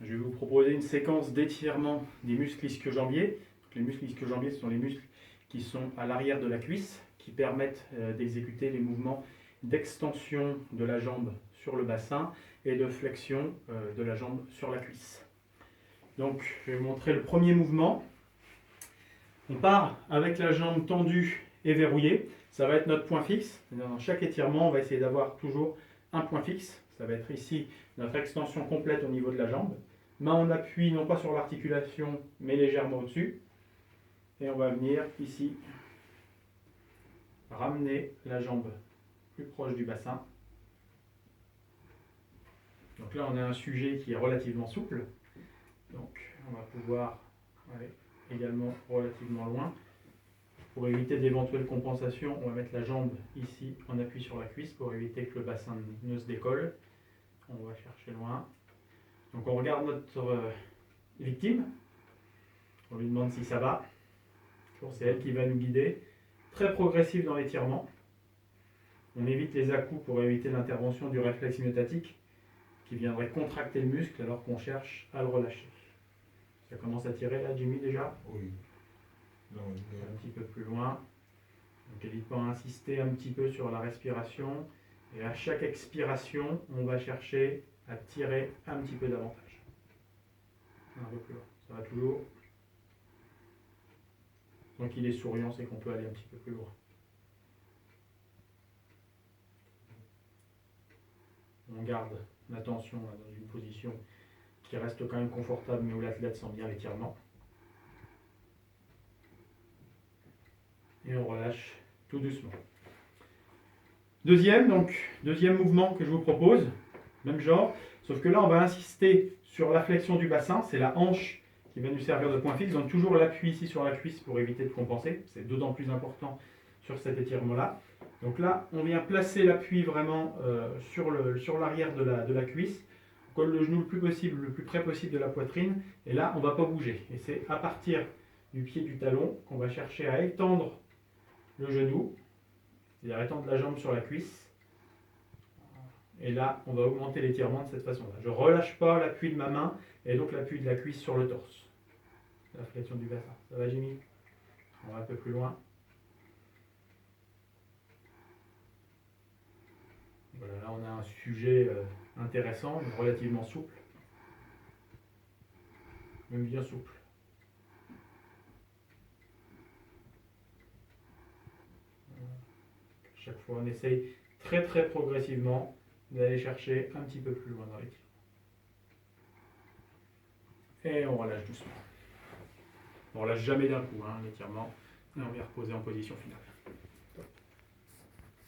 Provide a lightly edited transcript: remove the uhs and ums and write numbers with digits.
Je vais vous proposer une séquence d'étirement des muscles ischio-jambiers. Les muscles ischio-jambiers, ce sont les muscles qui sont à l'arrière de la cuisse, qui permettent d'exécuter les mouvements d'extension de la jambe sur le bassin et de flexion de la jambe sur la cuisse. Donc, je vais vous montrer le premier mouvement. On part avec la jambe tendue et verrouillée. Ça va être notre point fixe. Dans chaque étirement, on va essayer d'avoir toujours un point fixe. Ça va être ici notre extension complète au niveau de la jambe. Main en appui, non pas sur l'articulation, mais légèrement au-dessus. Et on va venir ici ramener la jambe plus proche du bassin. Donc là, on a un sujet qui est relativement souple. Donc, on va pouvoir aller également relativement loin. Pour éviter d'éventuelles compensations, on va mettre la jambe ici en appui sur la cuisse pour éviter que le bassin ne se décolle. On va chercher loin. Donc on regarde notre victime. On lui demande si ça va. C'est elle qui va nous guider. Très progressif dans l'étirement. On évite les à-coups pour éviter l'intervention du réflexe myotatique qui viendrait contracter le muscle alors qu'on cherche à le relâcher. Ça commence à tirer là, Jimmy, déjà? Oui. Non, Un petit peu plus loin. Donc n'hésite pas à insister un petit peu sur la respiration. Et à chaque expiration, on va chercher à tirer un petit peu davantage. Un peu plus loin. Ça va toujours. Tant qu'il est souriant, c'est qu'on peut aller un petit peu plus loin. On garde la tension dans une position qui reste quand même confortable, mais où l'athlète sent bien l'étirement. Et on relâche tout doucement. Deuxième mouvement que je vous propose, même genre, sauf que là on va insister sur la flexion du bassin, c'est la hanche qui va nous servir de point fixe, donc toujours l'appui ici sur la cuisse pour éviter de compenser, c'est d'autant plus important sur cet étirement-là. Donc là, on vient placer l'appui vraiment sur l'arrière de la cuisse, on colle le genou le plus possible, le plus près possible de la poitrine, et là on ne va pas bouger. Et c'est à partir du pied du talon qu'on va chercher à étendre le genou, c'est-à-dire étendre la jambe sur la cuisse. Et là, on va augmenter l'étirement de cette façon-là. Je ne relâche pas l'appui de ma main et donc l'appui de la cuisse sur le torse. La flexion du bassin. Ça va, Jimmy? On va un peu plus loin. Voilà, là on a un sujet intéressant, relativement souple. Même bien souple. Chaque fois, on essaye très très progressivement d'aller chercher un petit peu plus loin dans l'étirement. Et on relâche doucement. On relâche jamais d'un coup l'étirement. Et on vient reposer en position finale.